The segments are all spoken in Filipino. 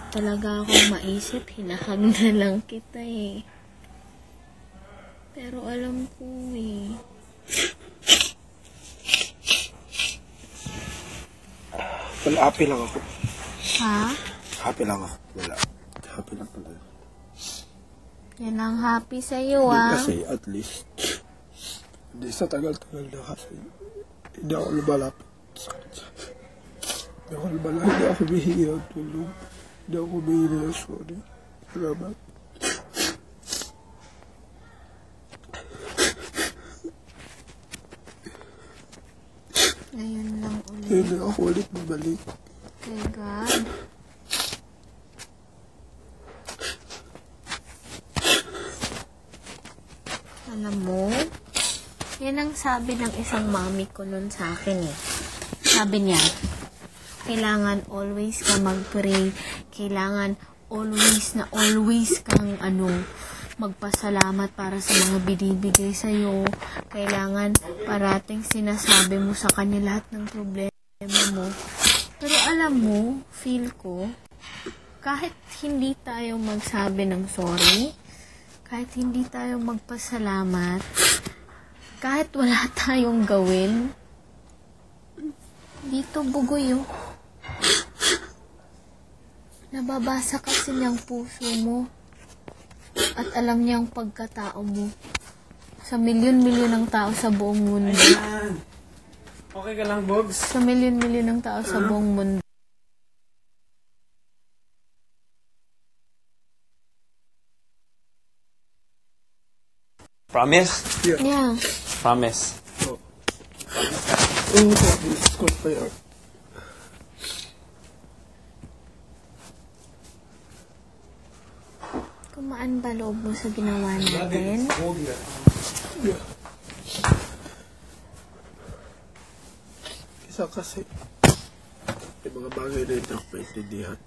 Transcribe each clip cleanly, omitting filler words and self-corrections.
kahit talaga akong maisip, hinahag na lang kita eh. Pero alam ko eh. Wala, happy lang ako. Ha? Happy lang ako. Wala. Happy lang pala. Yan ang happy sa'yo Hindi ah. kasi, at least, hindi sa tagal-tagal na kasi, hindi ako lumalapit. Hindi ako lumalapit. Hindi ako humihingi ng tulong. Hindi ako humihingi ng sorry. Salamat. Ngayon lang ulit. Hindi ako ulit babalik. Kay God. Alam mo, yan ang sabi ng isang mami ko nun sa akin eh. Sabi niya, kailangan always ka mag-pray. Kailangan always kang magpasalamat para sa mga binibigay sa'yo. Kailangan parating sinasabi mo sa kanya lahat ng problema mo. Pero alam mo, feel ko, kahit hindi tayo magsabi ng sorry, kahit hindi tayo magpasalamat, kahit wala tayong gawin, dito bugoy oh. Nababasa kasi niyang puso mo at alam niyang pagkatao mo sa milyon-milyon ng tao sa buong mundo. Ayan. Okay ka lang, Bobs? Sa milyon-milyon ng tao sa buong mundo. Promise? Yeah. Promise. Oo, Discord pa yan. Kumaan ba loob mo sa ginawa natin? Yeah. Isa kasi, may mga bagay na hindi ako maintindihan.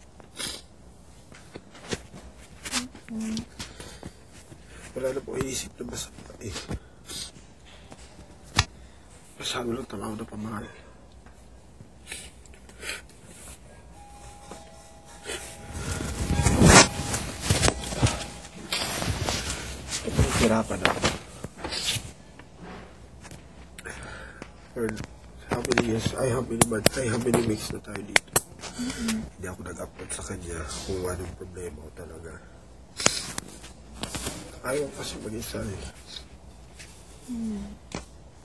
Wala na po iisip na masama eh. Masyado lang talaga na pamahal. Hirapan ako. For how many years, how many weeks na tayo dito. Hindi ako nag-upload sa kanya kung anong problema ko talaga. Ayaw kasi mag-isa eh.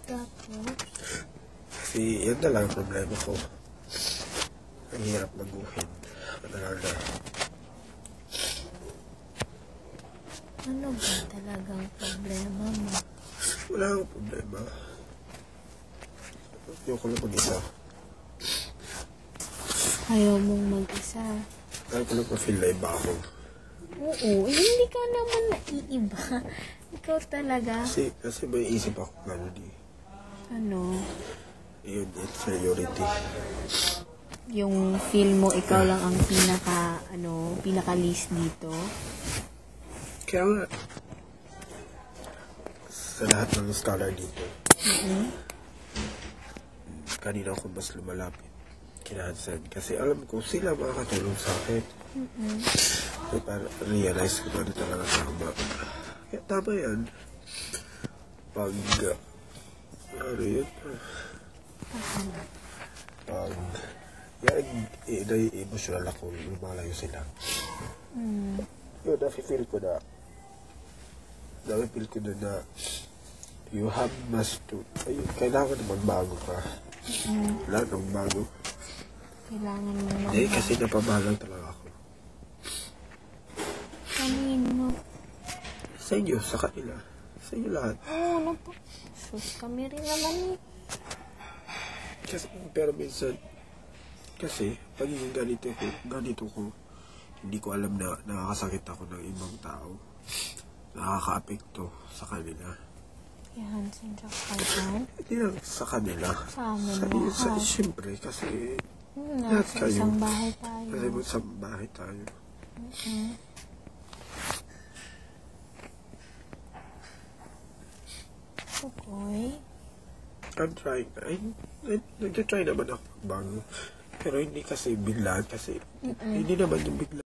Tapos? Kasi yan na lang ang problema ko. Ang hirap maguhin. Matagal na. Ano ba talagang problema mo? Wala akong problema. Ayoko lang mag-isa. Ayaw mong mag-isa. Ayaw ko lang ma-feel na iba ako. Oo, hindi ka naman naiiba. Ikaw talaga. Kasi may isip ako gano'n eh. Ano? Yun, inferiority. Yung feel mo, ikaw lang ang pinaka-least dito. Kaya nga, sa lahat ng scholar dito, kanina ako mas lumalapit kina Hansen. Kasi alam ko, sila makakatulong sa akin. Para realize ko na talaga tama. Kaya tama yan. Pag emotional ako, lumalayo sila. Yun, nafe-feel ko na you have must to, kailangan na magbago ka. Wala nang bago. Kailangan mo magbago. Hindi, kasi napabagal talaga ako. Kanino? Sa inyo, sa kanila. Sa inyo lahat. Oo, sus, kami rin naman eh. Kasi, pero minsan, kasi, pagiging ganito ko, hindi ko alam na nakakasakit ako ng ibang tao. Nakaka-apekto sa kanila. Kaya Hansen siya kailan? Hindi lang sa kanila. Sa amin lahat. Siyempre, kasi lahat Nasa kayo. isang bahay tayo. Kasi sa bahay tayo. Okay. I'm trying. Nag-try naman ako magbago. Pero hindi kasi biglaan kasi hindi naman yung biglaan.